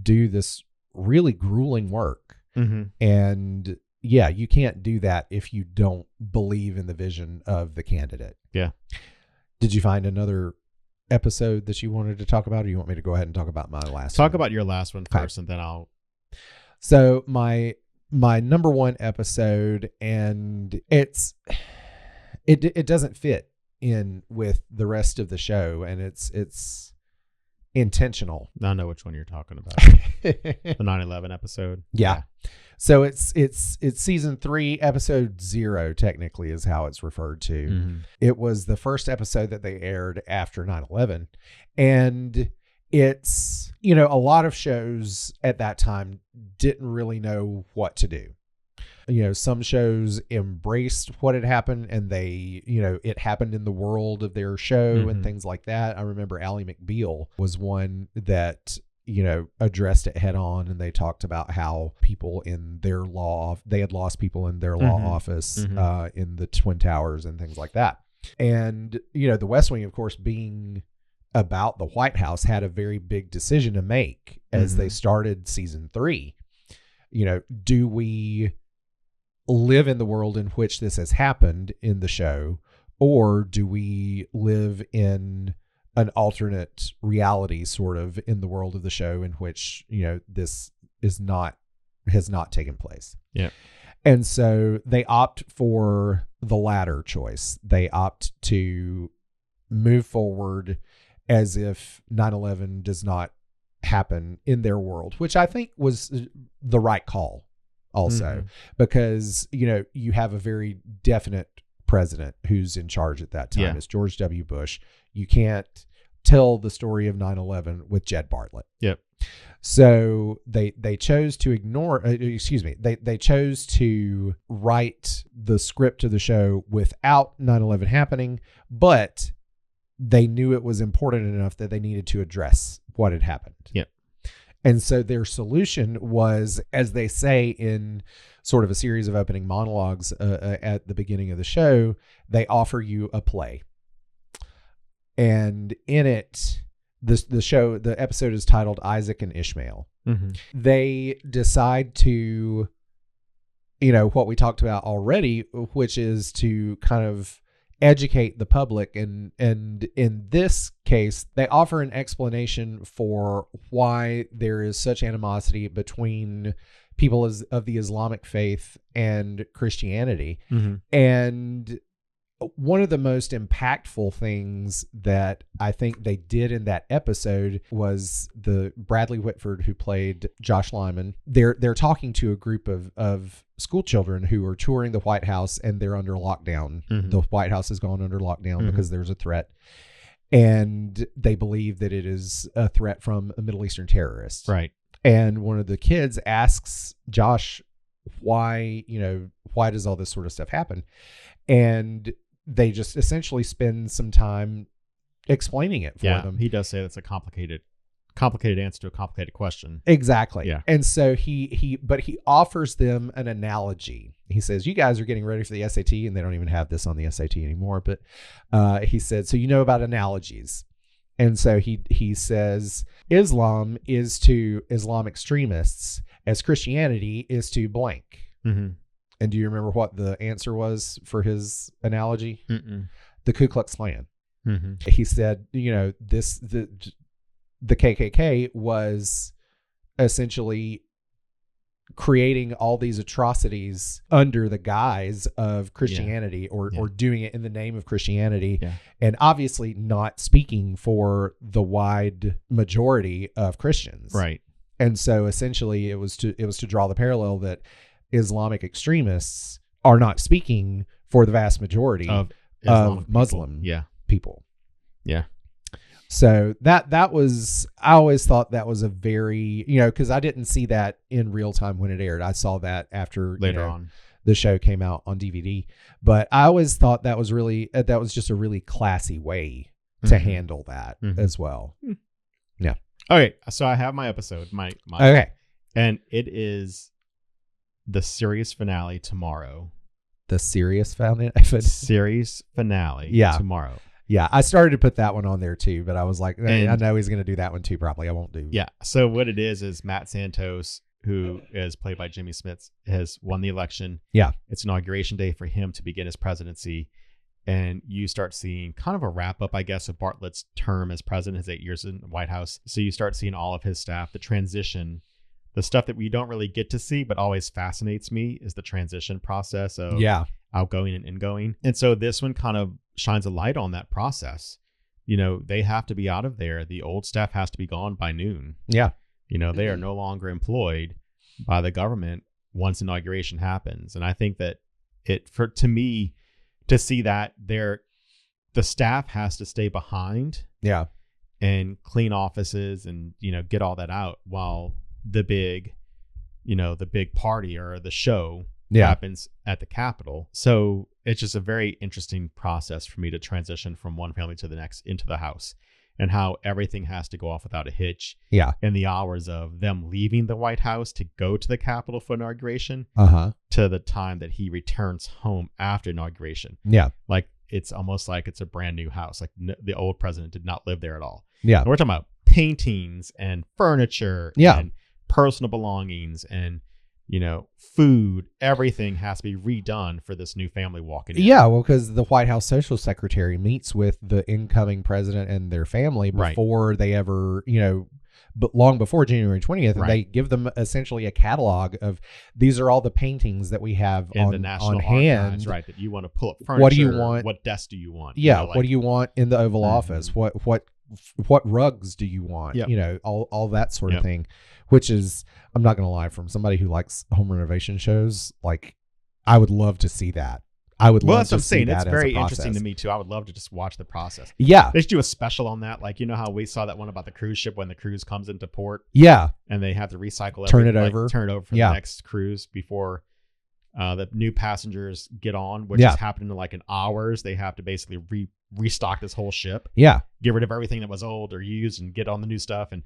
do this really grueling work. And you can't do that if you don't believe in the vision of the candidate. Yeah. Did you find another episode that you wanted to talk about, or you want me to go ahead and talk about my last one? Talk about your last one first, and then I'll. So my number 1 episode, and it doesn't fit in with the rest of the show, and it's intentional. I know which one you're talking about. The 9/11 episode. Yeah. So it's season 3, episode 0, technically is how it's referred to. Mm-hmm. It was the first episode that they aired after 9/11. And it's, a lot of shows at that time didn't really know what to do. Some shows embraced what had happened, and they, it happened in the world of their show mm-hmm. and things like that. I remember Ally McBeal was one that, addressed it head on, and they talked about how people in their they had lost people in their law mm-hmm. office mm-hmm. In the Twin Towers and things like that. And, the West Wing, of course, being about the White House, had a very big decision to make as mm-hmm. they started season 3. Do we live in the world in which this has happened in the show, or do we live in an alternate reality sort of in the world of the show in which, this has not taken place? Yeah. And so they opt for the latter choice. They opt to move forward as if 9/11 does not happen in their world, which I think was the right call also, mm-hmm. because, you have a very definite president who's in charge at that time. Yeah. It's George W. Bush. You can't tell the story of 9/11 with Jed Bartlett. Yep. So they chose to ignore, they chose to write the script of the show without 9/11 happening, but they knew it was important enough that they needed to address what had happened. Yep. And so their solution was, as they say in sort of a series of opening monologues at the beginning of the show, they offer you a play. And in it, the episode is titled Isaac and Ishmael. Mm-hmm. They decide to, what we talked about already, which is to kind of educate the public, and in this case they offer an explanation for why there is such animosity between people of the Islamic faith and Christianity. Mm-hmm. And one of the most impactful things that I think they did in that episode was the Bradley Whitford, who played Josh Lyman. They're talking to a group of school children who are touring the White House, and they're under lockdown. Mm-hmm. The White House has gone under lockdown mm-hmm. because there's a threat, and they believe that it is a threat from a Middle Eastern terrorist. Right. And one of the kids asks Josh, why does all this sort of stuff happen? And they just essentially spend some time explaining it for them. He does say that's a complicated answer to a complicated question. Exactly. Yeah. And so he offers them an analogy. He says, you guys are getting ready for the SAT, and they don't even have this on the SAT anymore, but he said, so about analogies. And so he says, Islam is to Islam extremists as Christianity is to blank. Mm-hmm. And do you remember what the answer was for his analogy? Mm-mm. The Ku Klux Klan. Mm-hmm. He said, the KKK was essentially creating all these atrocities under the guise of Christianity or doing it in the name of Christianity, and obviously not speaking for the wide majority of Christians. Right. And so essentially it was to draw the parallel that Islamic extremists are not speaking for the vast majority of Muslim people. Yeah. So that was, I always thought that was a very, because I didn't see that in real time when it aired. I saw that after later on the show came out on DVD. But I always thought that was just a really classy way to mm-hmm. handle that mm-hmm. as well. Mm-hmm. Yeah. Okay. So I have my episode, my okay, and it is the series finale tomorrow. The series finale? Series finale tomorrow. Yeah, I started to put that one on there too, but I was like, I know he's going to do that one too, probably. I won't do. Yeah, so what it is Matt Santos, who is played by Jimmy Smits, has won the election. Yeah. It's inauguration day for him to begin his presidency. And you start seeing kind of a wrap up, I guess, of Bartlett's term as president, his 8 years in the White House. So you start seeing all of his staff, the transition. The stuff that we don't really get to see, but always fascinates me, is the transition process of outgoing and ingoing. And so this one kind of shines a light on that process, they have to be out of there. The old staff has to be gone by noon. Yeah. They are no longer employed by the government once inauguration happens. And I think that to me, to see that the staff has to stay behind. Yeah. And clean offices and, get all that out while the big party or the show happens at the Capitol. So it's just a very interesting process for me to transition from one family to the next into the house, and how everything has to go off without a hitch. Yeah. In the hours of them leaving the White House to go to the Capitol for inauguration to the time that he returns home after inauguration. Yeah. Like, it's almost like it's a brand new house. Like, the old president did not live there at all. Yeah. And we're talking about paintings and furniture and personal belongings and, food. Everything has to be redone for this new family walking in. Yeah, well, because the White House social secretary meets with the incoming president and their family before they ever, but long before January 20th, and they give them essentially a catalog of, these are all the paintings that we have in the National Archives, right? That you want to pull up furniture. What do you want? What desk do you want? Yeah, what do you want in the Oval Office? What rugs do you want? Yep. All that sort of thing, which is, I'm not going to lie, from somebody who likes home renovation shows, like, I would love to see that. I would love to see that. It's very interesting to me too. I would love to just watch the process. Yeah. They should do a special on that. Like, how we saw that one about the cruise ship when the cruise comes into port. Yeah. And they have to recycle turn it over for the next cruise before the new passengers get on, which is happening in like in hours. They have to basically restock this whole ship. Yeah. Get rid of everything that was old or used and get on the new stuff. And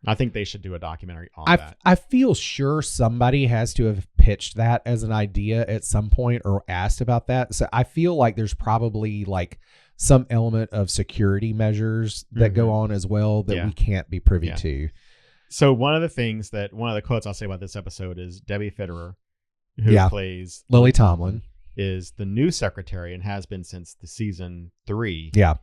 I think they should do a documentary on that. I feel sure somebody has to have pitched that as an idea at some point or asked about that. So I feel like there's probably like some element of security measures that go on as well that we can't be privy to. So one of the quotes I'll say about this episode is Debbie Fitterer, who plays Lily Tomlin, is the new secretary and has been since the season 3. Yeah.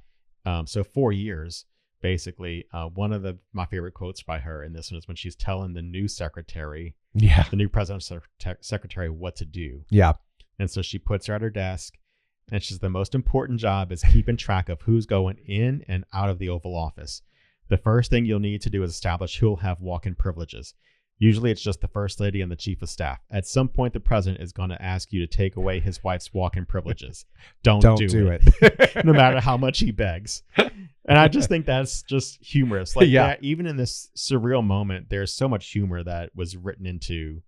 So 4 years. Basically, one of my favorite quotes by her in this one is when she's telling the new secretary, the new presidential secretary, what to do. Yeah. And so she puts her at her desk, and she's, the most important job is keeping track of who's going in and out of the Oval Office. The first thing you'll need to do is establish who'll have walk-in privileges. Usually it's just the first lady and the chief of staff. At some point, the president is going to ask you to take away his wife's walk-in privileges. Don't do it. No matter how much he begs. And I just think that's just humorous. Like, even in this surreal moment, there's so much humor that was written into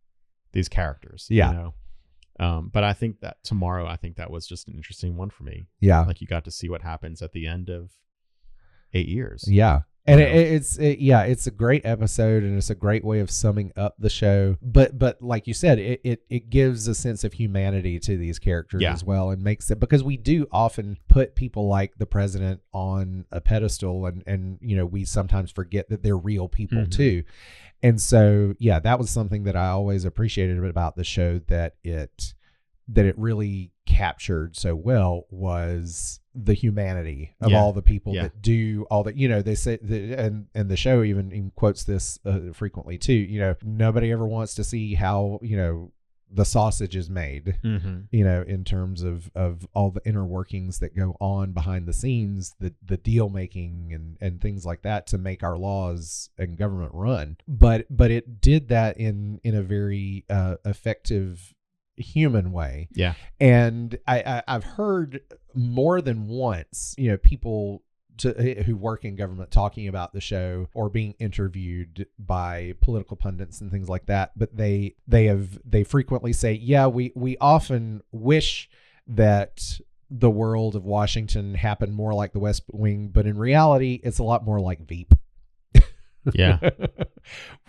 these characters. Yeah. But I think that that was just an interesting one for me. Yeah. Like, you got to see what happens at the end of 8 years. Yeah. And it's a great episode, and it's a great way of summing up the show. But like you said, it gives a sense of humanity to these characters as well, and makes it, because we do often put people like the president on a pedestal, and we sometimes forget that they're real people too. And so that was something that I always appreciated about the show, that it really captured so well, was the humanity of all the people that do all that. They say that, and the show even quotes this frequently too. Nobody ever wants to see how the sausage is made. In terms of all the inner workings that go on behind the scenes, the deal making and things like that to make our laws and government run. But it did that in a very effective, human way. Yeah. And I've heard more than once, people who work in government talking about the show or being interviewed by political pundits and things like that. But they frequently say, we often wish that the world of Washington happened more like the West Wing, but in reality, it's a lot more like Veep. Yeah.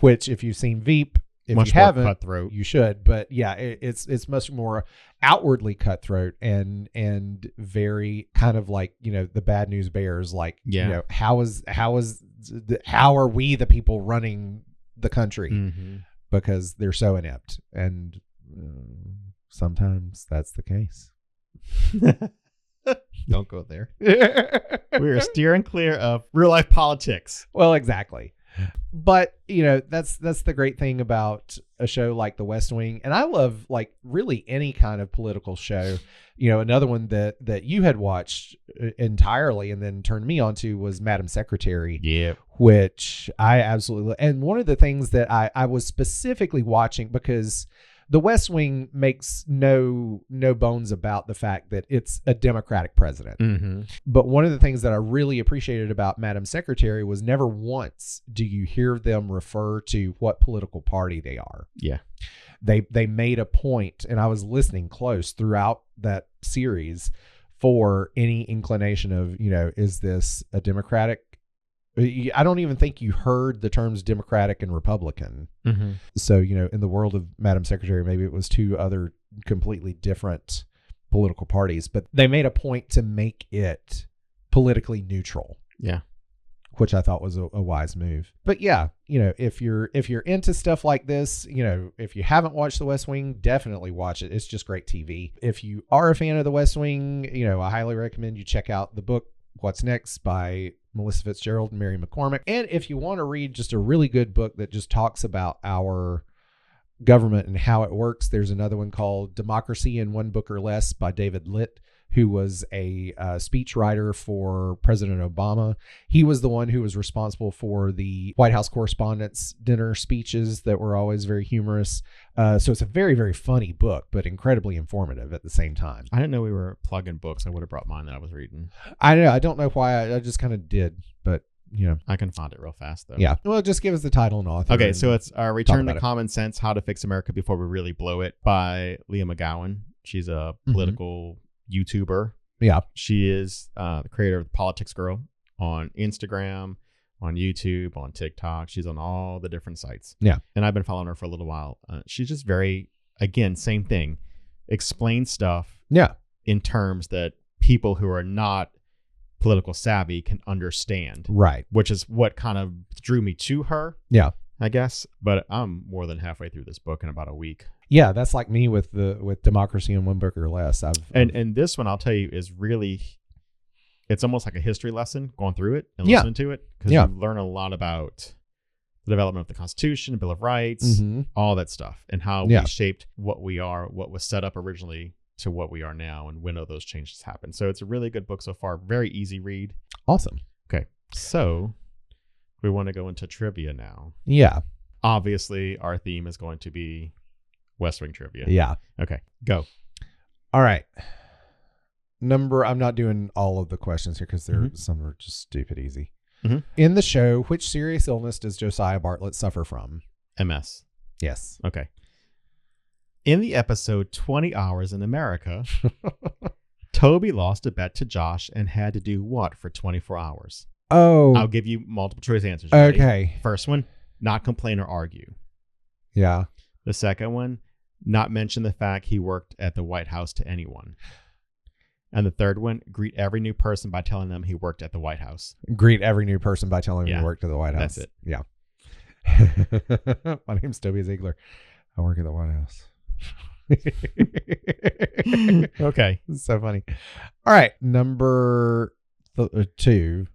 Which, if you've seen Veep, if much you haven't, cutthroat. You should. But it's much more outwardly cutthroat and very kind of like, the Bad News Bears, like, how are we the people running the country? Because they're so inept. And sometimes that's the case. Don't go there. We are steering clear of real life politics. Well, exactly. But, that's the great thing about a show like The West Wing. And I love like really any kind of political show. Another one that you had watched entirely and then turned me on to was Madam Secretary. Yeah. Which I absolutely love. And one of the things that I was specifically watching, because The West Wing makes no bones about the fact that it's a Democratic president. Mm-hmm. But one of the things that I really appreciated about Madam Secretary was never once do you hear them refer to what political party they are. Yeah. They made a point, and I was listening close throughout that series for any inclination of, is this a Democratic? I don't even think you heard the terms Democratic and Republican. Mm-hmm. So, in the world of Madam Secretary, maybe it was two other completely different political parties, but they made a point to make it politically neutral. Yeah. Which I thought was a wise move. But yeah, if you're into stuff like this, if you haven't watched The West Wing, definitely watch it. It's just great TV. If you are a fan of The West Wing, I highly recommend you check out the book What's Next by Melissa Fitzgerald and Mary McCormick. And if you want to read just a really good book that just talks about our government and how it works, there's another one called Democracy in One Book or Less by David Litt, who was a speechwriter for President Obama. He was the one who was responsible for the White House Correspondents' Dinner speeches that were always very humorous. So it's a very, very funny book, but incredibly informative at the same time. I didn't know we were plugging books. I would have brought mine that I was reading. I know. I don't know why. I just kind of did, but I can find it real fast though. Yeah. Well, just give us the title and author. Okay, so it's Return to Common Sense: How to Fix America Before We Really Blow It by Leah McGowan. She's a political YouTuber. Yeah. She is the creator of Politics Girl on Instagram, on YouTube, on TikTok. She's on all the different sites. Yeah. And I've been following her for a little while. She's just very, again, same thing. Explain stuff in terms that people who are not political savvy can understand. Right. Which is what kind of drew me to her. Yeah. I guess. But I'm more than halfway through this book in about a week. Yeah, that's like me with Democracy in One Book or Less. And this one, I'll tell you, is really, it's almost like a history lesson going through it and listening to it, because you learn a lot about the development of the Constitution, Bill of Rights, all that stuff, and how we shaped what we are, what was set up originally to what we are now, and when all those changes happen. So it's a really good book so far. Very easy read. Awesome. Okay, so we want to go into trivia now. Yeah. Obviously, our theme is going to be West Wing trivia. Yeah. Okay, go. All right. I'm not doing all of the questions here because some are just stupid easy. In the show, which serious illness does Josiah Bartlett suffer from? MS. Yes. Okay. In the episode 20 Hours in America, Toby lost a bet to Josh and had to do what for 24 hours? Oh. I'll give you multiple choice answers. Ready? Okay. First one, not complain or argue. Yeah. The second one, not mention the fact he worked at the White House to anyone. And the third one, greet every new person by telling them he worked at the White House. Greet every new person by telling them he worked at the White House. That's it. Yeah. My name's Toby Ziegler. I work at the White House. Okay. So funny. All right. Number 2.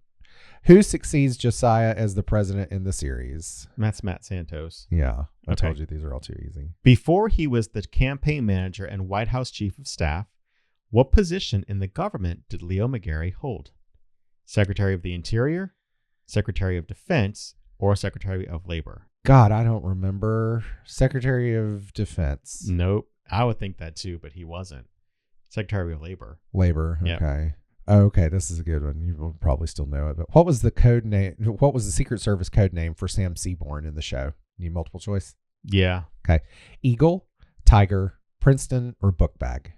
Who succeeds Josiah as the president in the series? That's Matt Santos. Yeah. I told you these are all too easy. Before he was the campaign manager and White House chief of staff, what position in the government did Leo McGarry hold? Secretary of the Interior, Secretary of Defense, or Secretary of Labor? God, I don't remember. Secretary of Defense. Nope. I would think that too, but he wasn't. Secretary of Labor. Labor. Yep. Okay. Okay, this is a good one. You will probably still know it. But what was the code name? What was the Secret Service code name for Sam Seaborn in the show? Need multiple choice? Yeah. Okay. Eagle, Tiger, Princeton, or Book Bag?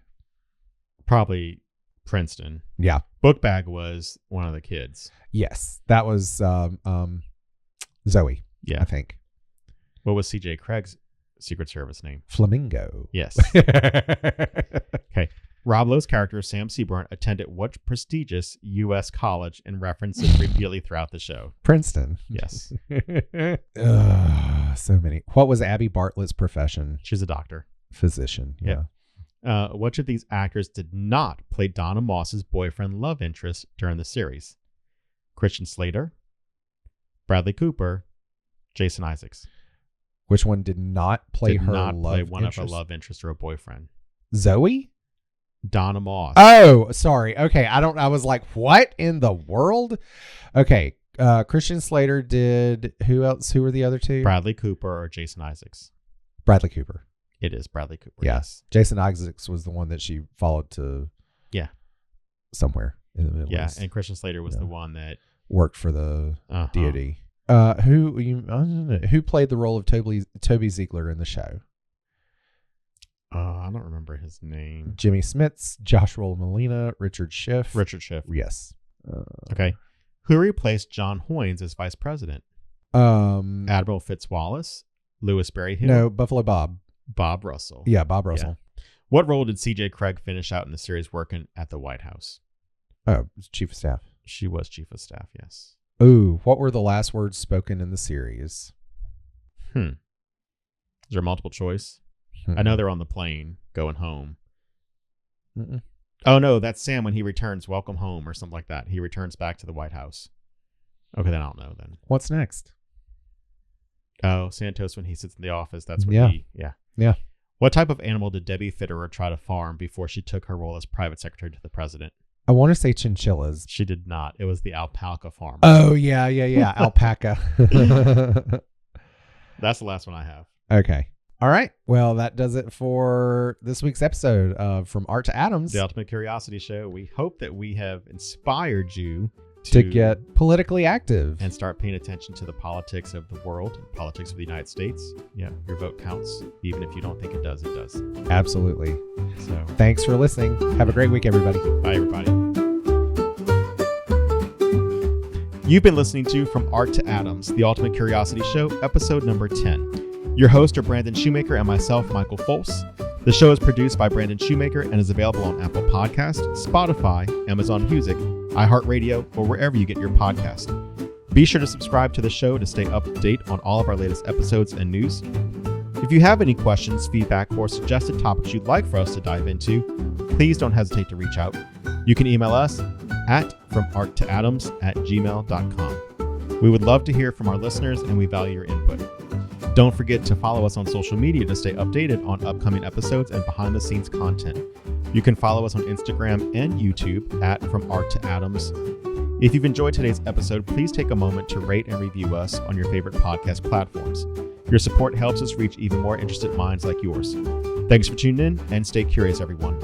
Probably Princeton. Yeah. Book Bag was one of the kids. Yes, that was Zoe. Yeah, I think. What was C.J. Craig's Secret Service name? Flamingo. Yes. Okay. Rob Lowe's character, Sam Seaborn, attended what prestigious U.S. college and references repeatedly throughout the show? Princeton. Yes. So many. What was Abby Bartlett's profession? She's a doctor. Physician. Yeah. Which of these actors did not play Donna Moss's boyfriend love interest during the series? Christian Slater, Bradley Cooper, Jason Isaacs. Which one did not play Did her not love play one interest? of her love interest or a boyfriend. Zoe? Donna Moss. Oh, sorry. Okay, I was like, what in the world? Okay, Christian Slater did. Who else? Who were the other two? Bradley Cooper or Jason Isaacs? Bradley Cooper. It is Bradley Cooper. Yeah. Yes. Jason Isaacs was the one that she followed to. Yeah. Somewhere in the Middle East. Yeah, and Christian Slater was the one that worked for the deity. Who played the role of Toby Ziegler in the show? I don't remember his name. Jimmy Smits, Joshua Malina, Richard Schiff. Richard Schiff. Yes. Okay. Who replaced John Hoynes as vice president? Admiral Fitzwallace, Louis Berryhill. No, Buffalo Bob. Bob Russell. Yeah, Bob Russell. Yeah. What role did C.J. Craig finish out in the series working at the White House? Oh, chief of staff. She was chief of staff, yes. Ooh, what were the last words spoken in the series? Is there multiple choice? I know they're on the plane going home. Mm-mm. Oh, no, that's Sam when he returns. Welcome home or something like that. He returns back to the White House. Okay, then I don't know then. What's next? Oh, Santos when he sits in the office. That's when Yeah. What type of animal did Debbie Fitterer try to farm before she took her role as private secretary to the president? I want to say chinchillas. She did not. It was the alpaca farm. Oh, yeah. Alpaca. That's the last one I have. Okay. All right. Well, that does it for this week's episode of From Art to Atoms. The Ultimate Curiosity Show. We hope that we have inspired you to get politically active and start paying attention to the politics of the world, politics of the United States. Yeah, your vote counts. Even if you don't think it does, it does. Absolutely. So thanks for listening. Have a great week, everybody. Bye, everybody. You've been listening to From Art to Atoms, the Ultimate Curiosity Show, episode number 10. Your hosts are Brandon Shoemaker and myself, Michael Folse. The show is produced by Brandon Shoemaker and is available on Apple Podcasts, Spotify, Amazon Music, iHeartRadio, or wherever you get your podcast. Be sure to subscribe to the show to stay up to date on all of our latest episodes and news. If you have any questions, feedback, or suggested topics you'd like for us to dive into, please don't hesitate to reach out. You can email us at FromArtToAtoms@gmail.com. We would love to hear from our listeners and we value your input. Don't forget to follow us on social media to stay updated on upcoming episodes and behind-the-scenes content. You can follow us on Instagram and YouTube at From Art to Atoms. If you've enjoyed today's episode, please take a moment to rate and review us on your favorite podcast platforms. Your support helps us reach even more interested minds like yours. Thanks for tuning in and stay curious, everyone.